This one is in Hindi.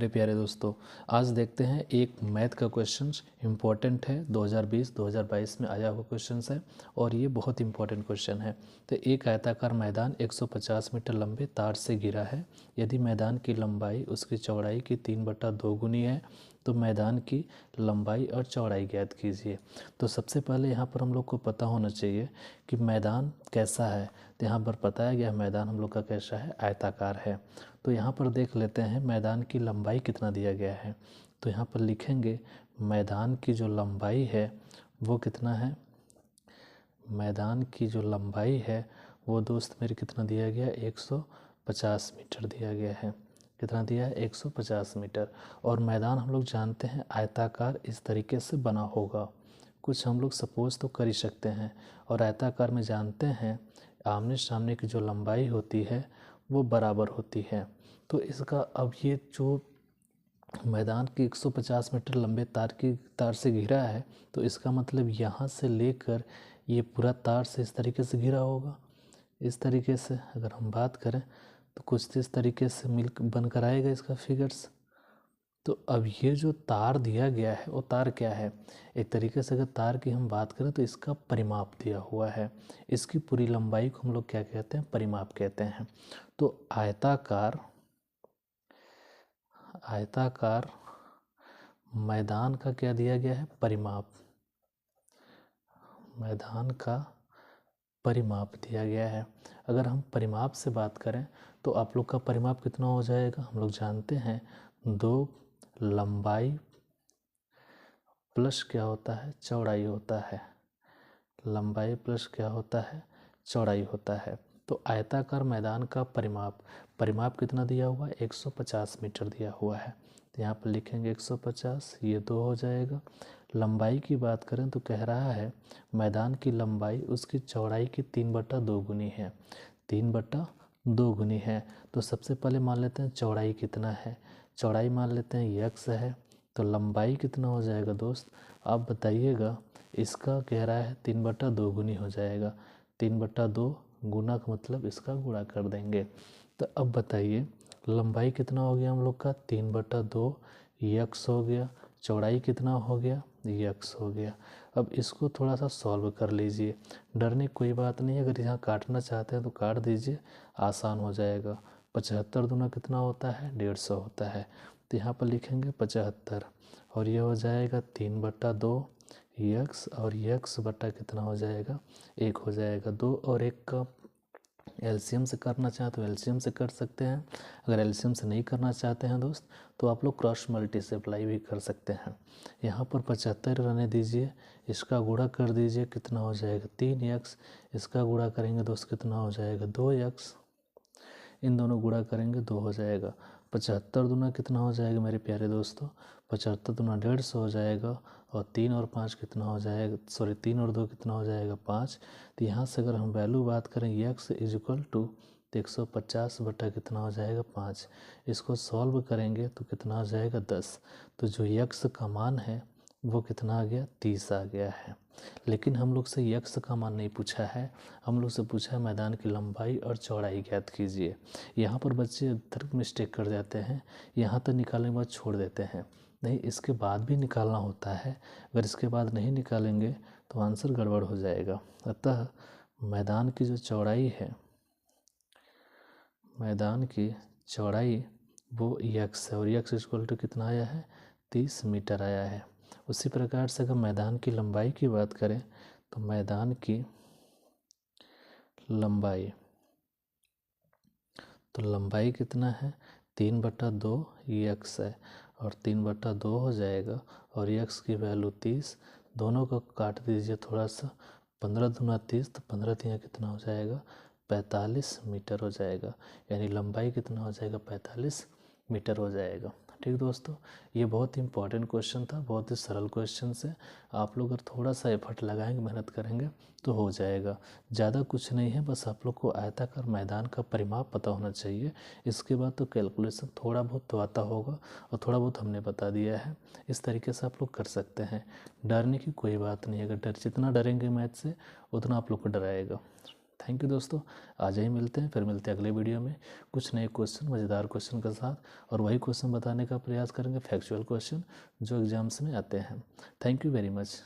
मेरे प्यारे दोस्तों, आज देखते हैं एक मैथ का क्वेश्चन इम्पोर्टेंट है। 2020-2022 में आया हुआ क्वेश्चन है और ये बहुत इंपॉर्टेंट क्वेश्चन है। तो एक आयताकार मैदान 150 मीटर लंबे तार से घिरा है। यदि मैदान की लंबाई उसकी चौड़ाई की 3/2 गुनी है तो मैदान की लंबाई और चौड़ाई ज्ञात कीजिए। तो सबसे पहले यहाँ पर हम लोग को पता होना चाहिए कि मैदान कैसा है। तो यहाँ पर बताया गया मैदान हम लोग का कैसा है, आयताकार है। तो यहाँ पर देख लेते हैं मैदान की लंबाई कितना दिया गया है। तो यहाँ पर लिखेंगे मैदान की जो लंबाई है वो कितना है। मैदान की जो लंबाई है वो दोस्त मेरे कितना दिया गया, 150 मीटर दिया गया है। कितना दिया है, 150 मीटर। और मैदान हम लोग जानते हैं आयताकार इस तरीके से बना होगा। कुछ हम लोग सपोज तो कर ही सकते हैं। और आयताकार में जानते हैं आमने सामने की जो लंबाई होती है वो बराबर होती है। तो इसका अब ये जो मैदान की 150 मीटर लंबे तार से घिरा है, तो इसका मतलब यहाँ से लेकर ये पूरा तार से इस तरीके से घिरा होगा। इस तरीके से अगर हम बात करें तो कुछ इस तरीके से मिल बनकर आएगा इसका फिगर्स। तो अब ये जो तार दिया गया है वो तार क्या है, एक तरीके से अगर तार की हम बात करें तो इसका परिमाप दिया हुआ है। इसकी पूरी लंबाई को हम लोग क्या कहते हैं, परिमाप कहते हैं। तो आयताकार मैदान का क्या दिया गया है, परिमाप। मैदान का परिमाप दिया गया है। अगर हम परिमाप से बात करें तो आप लोग का परिमाप कितना हो जाएगा, हम लोग जानते हैं 2 लंबाई प्लस क्या होता है, चौड़ाई होता है। लंबाई प्लस क्या होता है, चौड़ाई होता है। तो आयताकार मैदान का परिमाप कितना दिया हुआ है, 150 मीटर दिया हुआ है। तो यहाँ पर लिखेंगे 150, ये 2 हो जाएगा। लंबाई की बात करें तो कह रहा है मैदान की लंबाई उसकी चौड़ाई की 3/2 गुनी है। 3/2 गुनी है। तो सबसे पहले मान लेते हैं चौड़ाई कितना है। चौड़ाई मान लेते हैं x है। तो लंबाई कितना हो जाएगा दोस्त, आप बताइएगा। इसका कह रहा है 3/2 गुनी हो जाएगा। 3/2 गुना का मतलब इसका गुणा कर देंगे। तो अब बताइए लंबाई कितना हो गया हम लोग का, 3/2 x हो गया। चौड़ाई कितना हो गया, x हो गया। अब इसको थोड़ा सा सॉल्व कर लीजिए, डरने की कोई बात नहीं। अगर यहाँ काटना चाहते हैं तो काट दीजिए, आसान हो जाएगा। 75 दूना कितना होता है, 150 होता है। तो यहाँ पर लिखेंगे 75 और ये हो जाएगा 3/2 x और x बटा कितना हो जाएगा, 1 हो जाएगा। 2 और 1 का एलसीएम से करना चाहें तो एलसीएम से कर सकते हैं। अगर एलसीएम से नहीं करना चाहते हैं दोस्त तो आप लोग क्रॉस मल्टीप्लाई भी कर सकते हैं। यहाँ पर 75 रहने दीजिए, इसका गुणा कर दीजिए, कितना हो जाएगा 3x। इसका गुणा करेंगे दोस्त कितना हो जाएगा 2x। इन दोनों गुणा करेंगे 2 हो जाएगा। 75 दूना कितना हो जाएगा मेरे प्यारे दोस्तों, 75 दूना 150 हो जाएगा। और 3 और 5 कितना हो जाएगा, 3 और 2 कितना हो जाएगा 5। तो यहाँ से अगर हम वैल्यू बात करें x इजिकल टू 150 बटा कितना हो जाएगा 5। इसको सॉल्व करेंगे तो कितना हो जाएगा 10। तो जो x का मान है वो कितना आ गया, 30 आ गया है। लेकिन हम लोग से x का मान नहीं पूछा है, हम लोग से पूछा है मैदान की लंबाई और चौड़ाई ज्ञात कीजिए। यहाँ पर बच्चे अक्सर मिस्टेक कर जाते हैं, यहाँ तक निकालने के बाद छोड़ देते हैं। नहीं, इसके बाद भी निकालना होता है। अगर इसके बाद नहीं निकालेंगे तो आंसर गड़बड़ हो जाएगा। अतः मैदान की जो चौड़ाई है, मैदान की चौड़ाई वो x है और x इक्वल टू कितना आया है, 30 मीटर आया है। उसी प्रकार से अगर मैदान की लंबाई की बात करें तो मैदान की लंबाई कितना है, 3/2 x है और 3/2 हो जाएगा और x की वैल्यू 30। दोनों को काट दीजिए थोड़ा सा, 15 दूना 30, तो 15 तिया कितना हो जाएगा, 45 मीटर हो जाएगा। यानी लंबाई कितना हो जाएगा, 45 मीटर हो जाएगा। ठीक दोस्तों, ये बहुत ही इंपॉर्टेंट क्वेश्चन था, बहुत ही सरल क्वेश्चन है। आप लोग अगर थोड़ा सा एफर्ट लगाएंगे, मेहनत करेंगे तो हो जाएगा। ज़्यादा कुछ नहीं है, बस आप लोग को आयताकार मैदान का परिमाप पता होना चाहिए। इसके बाद तो कैलकुलेशन थोड़ा बहुत तो आता होगा और थोड़ा बहुत हमने बता दिया है। इस तरीके से आप लोग कर सकते हैं, डरने की कोई बात नहीं। अगर जितना डरेंगे मैथ से उतना आप लोग को डराएगा। थैंक यू दोस्तों, आज ही मिलते हैं, फिर मिलते हैं अगले वीडियो में कुछ नए क्वेश्चन, मज़ेदार क्वेश्चन के साथ, और वही क्वेश्चन बताने का प्रयास करेंगे, फैक्चुअल क्वेश्चन जो एग्जाम्स में आते हैं। Thank you very much.